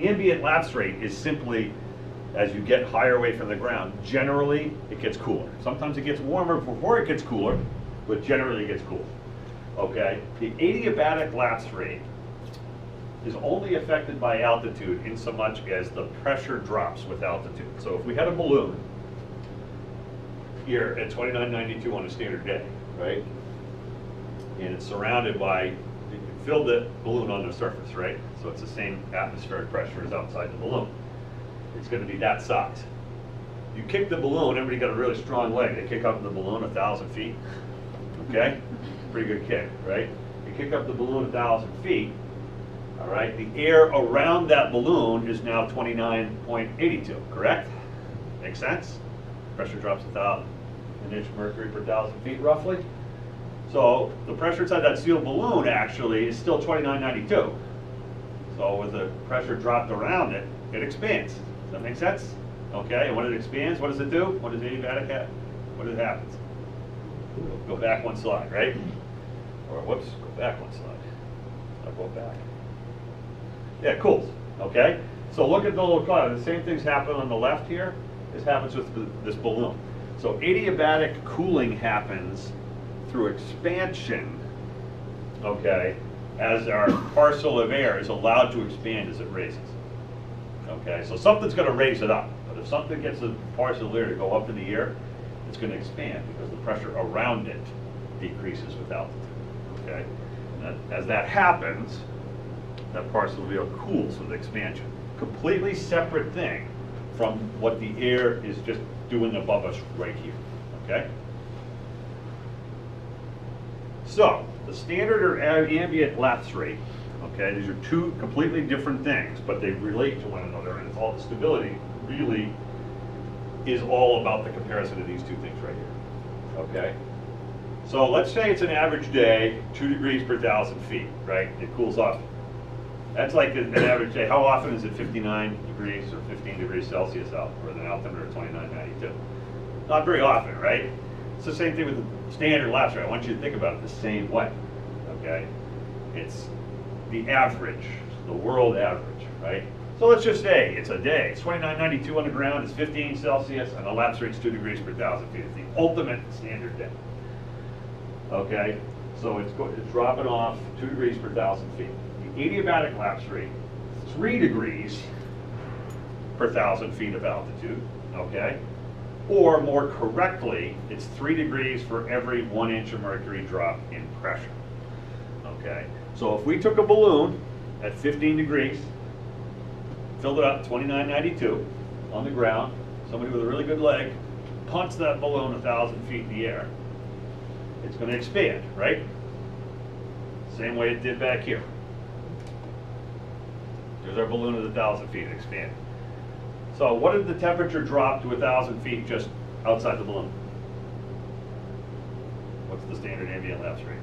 ambient lapse rate is simply as you get higher away from the ground, generally it gets cooler. Sometimes it gets warmer before it gets cooler, but generally it gets cooler. Okay? The adiabatic lapse rate is only affected by altitude in so much as the pressure drops with altitude. So if we had a balloon here at 2992 on a standard day, right? And it's surrounded by, you can fill the balloon on the surface, right? So it's the same atmospheric pressure as outside the balloon. It's going to be that size. You kick the balloon, everybody got a really strong leg. They kick up the balloon 1,000 feet, okay? Pretty good kick, right? You kick up the balloon 1,000 feet, all right? The air around that balloon is now 29.82, correct? Makes sense? Pressure drops an inch of mercury per 1,000 feet, roughly. So the pressure inside that sealed balloon actually is still 2992. So with the pressure dropped around it, it expands. Does that make sense? Okay, and when it expands, what does it do? What does adiabatic have? What happens? Go back one slide, right? Or whoops, go back one slide. I'll go back. Yeah, it cools, okay? So look at the little cloud. The same things happen on the left here. This happens with this balloon. So adiabatic cooling happens through expansion, okay, as our parcel of air is allowed to expand as it raises. Okay, so something's going to raise it up, but if something gets a parcel of air to go up in the air, it's going to expand because the pressure around it decreases with altitude. Okay, and as that happens, that parcel of air cools with expansion. Completely separate thing from what the air is just doing above us right here. Okay. So the standard or ambient lapse rate. Okay, these are two completely different things, but they relate to one another, and all the stability really is all about the comparison of these two things right here. Okay, so let's say it's an average day, 2 degrees per 1,000 feet, right? It cools off. That's like an average day. How often is it 59 degrees or 15 degrees Celsius out with an altimeter of 2992? Not very often, right? It's the same thing with the standard lapse rate. I want you to think about it the same way. Okay, it's the average, the world average, right? So let's just say it's a day. It's 2992 on the ground, it's 15 Celsius, and the lapse rate's 2 degrees per 1,000 feet. It's the ultimate standard day. Okay, so it's dropping off 2 degrees per 1,000 feet. The adiabatic lapse rate, 3 degrees per 1,000 feet of altitude, okay? Or more correctly, it's 3 degrees for every 1 inch of mercury drop in pressure, okay? So if we took a balloon at 15 degrees, filled it up 2992 on the ground, somebody with a really good leg, punched that balloon 1,000 feet in the air, it's going to expand, right? Same way it did back here. There's our balloon at 1,000 feet, it expanded. So what did the temperature drop to 1,000 feet just outside the balloon? What's the standard ambient lapse rate?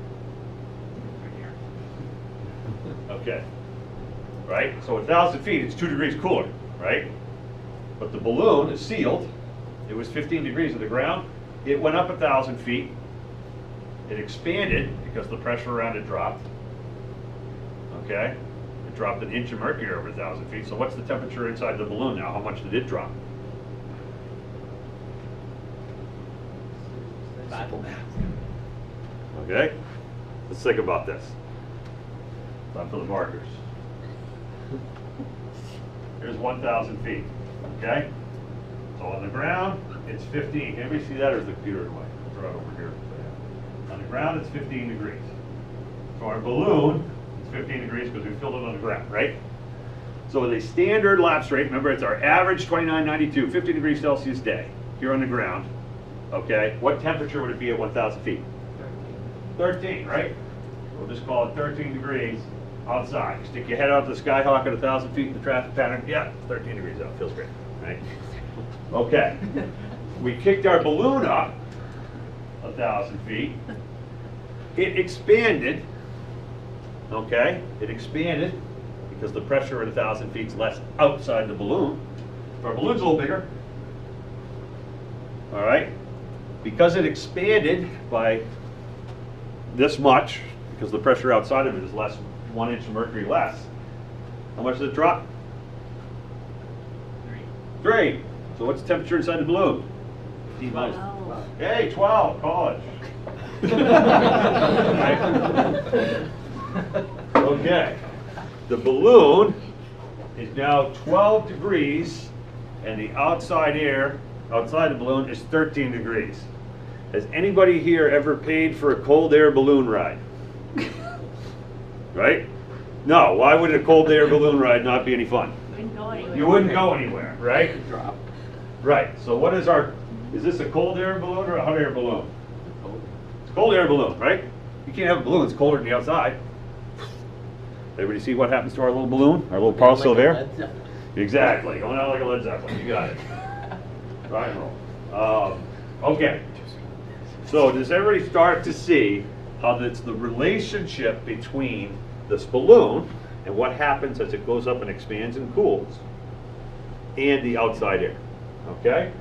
Okay, right? So 1,000 feet, it's 2 degrees cooler, right? But the balloon is sealed. It was 15 degrees at the ground. It went up 1,000 feet. It expanded because the pressure around it dropped. Okay, it dropped an inch of mercury over 1,000 feet. So what's the temperature inside the balloon now? How much did it drop? Okay, let's think about this. Time for the markers. Here's 1,000 feet, okay? So on the ground, it's 15. Anybody see that, or is the computer away? It's right over here. On the ground, it's 15 degrees. So our balloon, it's 15 degrees because we filled it on the ground, right? So with a standard lapse rate, remember it's our average 2992, 50 degrees Celsius day here on the ground, okay? What temperature would it be at 1,000 feet? 13, right? We'll just call it 13 degrees outside. You stick your head out the skyhawk at 1,000 feet in the traffic pattern. Yeah, 13 degrees out. Feels great, right? Okay. We kicked our balloon up 1,000 feet. It expanded. Okay, it expanded because the pressure at 1,000 feet is less outside the balloon. So our balloon's a little bigger. All right. Because it expanded by this much, because the pressure outside of it is less, 1 inch of mercury less, how much does it drop? Great. So what's the temperature inside the balloon? T-minus. Hey, 12, college. Okay. The balloon is now 12 degrees, and the outside air, outside the balloon, is 13 degrees. Has anybody here ever paid for a cold air balloon ride? Right? No, why would a cold air balloon ride not be any fun? You wouldn't go anywhere, right? Right, so what is is this a cold air balloon or a hot air balloon? It's a cold air balloon, right? You can't have a balloon that's colder than the outside. Everybody see what happens to our little balloon, our little parcel of air? Exactly, going out like a Led Zeppelin, you got it. Rock and roll. Okay, so does everybody start to see how that's the relationship between this balloon and what happens as it goes up and expands and cools and the outside air, okay?